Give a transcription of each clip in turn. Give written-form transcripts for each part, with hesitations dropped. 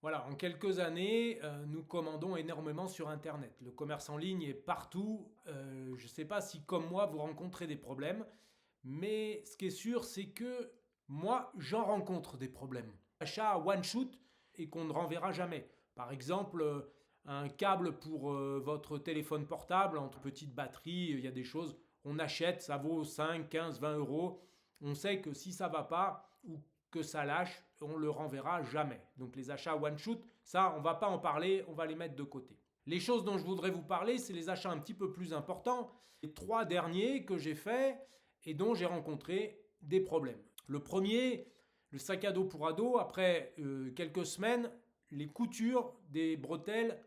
Voilà, en quelques années, nous commandons énormément sur Internet. Le commerce en ligne est partout. Je ne sais pas si, comme moi, vous rencontrez des problèmes, mais ce qui est sûr, c'est que moi, j'en rencontre des problèmes. Achat one shoot et qu'on ne renverra jamais. Par exemple, un câble pour votre téléphone portable entre petites batteries, il y a des choses, on achète, ça vaut 5, 15, 20 euros. On sait que si ça ne va pas ou que ça lâche, on le renverra jamais. Donc les achats one shoot, ça, on ne va pas en parler, on va les mettre de côté. Les choses dont je voudrais vous parler, c'est les achats un petit peu plus importants. Les 3 derniers que j'ai faits et dont j'ai rencontré des problèmes. Le premier, le sac à dos pour ado, après quelques semaines, les coutures des bretelles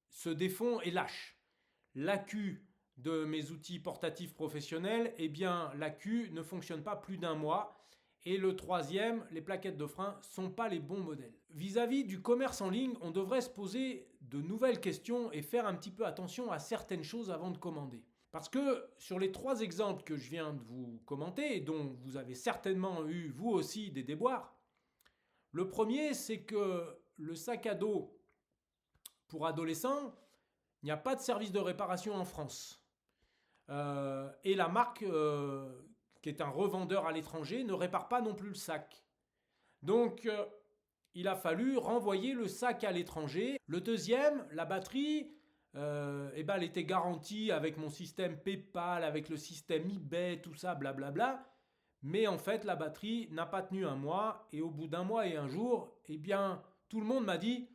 se défont et lâchent. L'accu de mes outils portatifs professionnels, eh bien l'accu ne fonctionne pas plus d'un mois. Et le troisième, les plaquettes de frein ne sont pas les bons modèles. Vis-à-vis du commerce en ligne, on devrait se poser de nouvelles questions et faire un petit peu attention à certaines choses avant de commander. Parce que sur les 3 exemples que je viens de vous commenter, et dont vous avez certainement eu vous aussi des déboires, le premier, c'est que le sac à dos pour adolescents, il n'y a pas de service de réparation en France. Et la marque, qui est un revendeur à l'étranger, ne répare pas non plus le sac. Donc, il a fallu renvoyer le sac à l'étranger. Le deuxième, la batterie, elle était garantie avec mon système PayPal, avec le système eBay, tout ça, blablabla. Mais en fait, la batterie n'a pas tenu un mois. Et au bout d'un mois et un jour, eh bien, tout le monde m'a dit: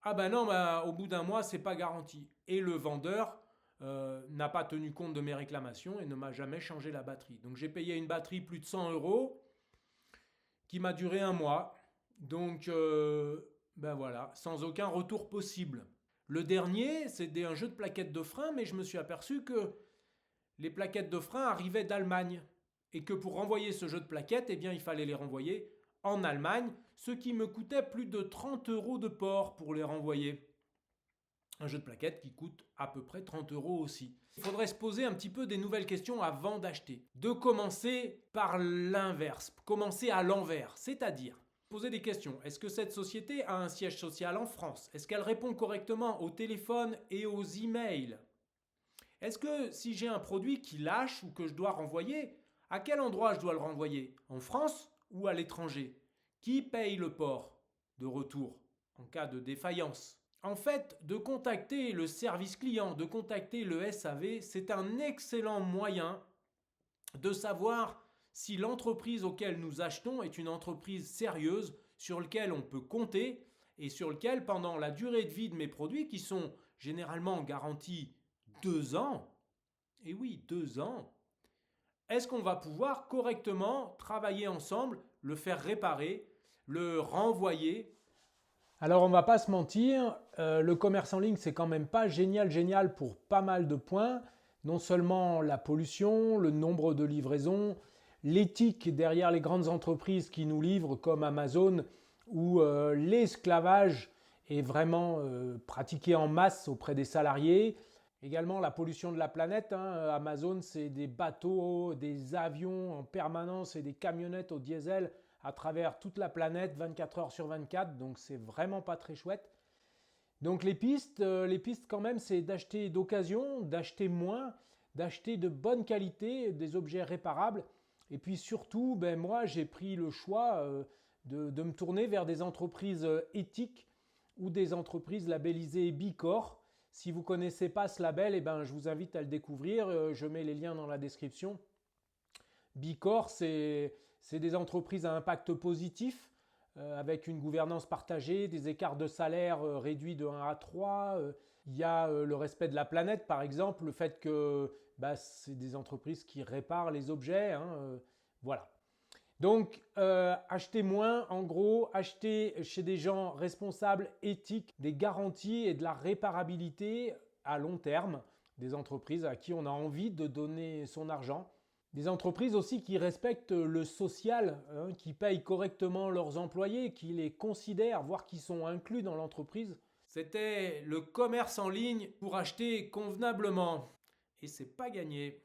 ah ben non, au bout d'un mois, c'est pas garanti. Et le vendeur n'a pas tenu compte de mes réclamations et ne m'a jamais changé la batterie. Donc j'ai payé une batterie plus de 100 euros qui m'a duré un mois. Donc, ben voilà, sans aucun retour possible. Le dernier, c'était un jeu de plaquettes de frein, mais je me suis aperçu que les plaquettes de frein arrivaient d'Allemagne. Et que pour renvoyer ce jeu de plaquettes, eh bien, il fallait les renvoyer en Allemagne, ce qui me coûtait plus de 30 euros de port pour les renvoyer. Un jeu de plaquettes qui coûte à peu près 30 euros aussi. Il faudrait se poser un petit peu des nouvelles questions avant d'acheter. De commencer par l'inverse, commencer à l'envers, c'est-à-dire poser des questions. Est-ce que cette société a un siège social en France? Est-ce qu'elle répond correctement au téléphone et aux emails? Est-ce que si j'ai un produit qui lâche ou que je dois renvoyer, à quel endroit je dois le renvoyer? En France ou à l'étranger? Qui paye le port de retour en cas de défaillance? En fait, de contacter le service client, de contacter le SAV, c'est un excellent moyen de savoir si l'entreprise auquel nous achetons est une entreprise sérieuse sur laquelle on peut compter et sur laquelle, pendant la durée de vie de mes produits, qui sont généralement garantis 2 ans, et oui, 2 ans, est-ce qu'on va pouvoir correctement travailler ensemble, le faire réparer, le renvoyer? Alors on va pas se mentir, le commerce en ligne c'est quand même pas génial pour pas mal de points. Non seulement la pollution, le nombre de livraisons, l'éthique derrière les grandes entreprises qui nous livrent comme Amazon, où l'esclavage est vraiment pratiqué en masse auprès des salariés. Également la pollution de la planète, hein. Amazon c'est des bateaux, des avions en permanence et des camionnettes au diesel à travers toute la planète 24 heures sur 24, donc c'est vraiment pas très chouette. Donc les pistes quand même, c'est d'acheter d'occasion, d'acheter moins, d'acheter de bonne qualité, des objets réparables. Et puis surtout, ben moi j'ai pris le choix de me tourner vers des entreprises éthiques ou des entreprises labellisées Bicor. Si vous ne connaissez pas ce label, eh ben, je vous invite à le découvrir. Je mets les liens dans la description. Bicor, c'est des entreprises à impact positif avec une gouvernance partagée, des écarts de salaire réduits de 1 à 3. Il y a le respect de la planète, par exemple, le fait que c'est des entreprises qui réparent les objets. Voilà. Donc, achetez moins, en gros, achetez chez des gens responsables, éthiques, des garanties et de la réparabilité à long terme, des entreprises à qui on a envie de donner son argent. Des entreprises aussi qui respectent le social, qui payent correctement leurs employés, qui les considèrent, voire qui sont inclus dans l'entreprise. C'était le commerce en ligne pour acheter convenablement. Et c'est pas gagné.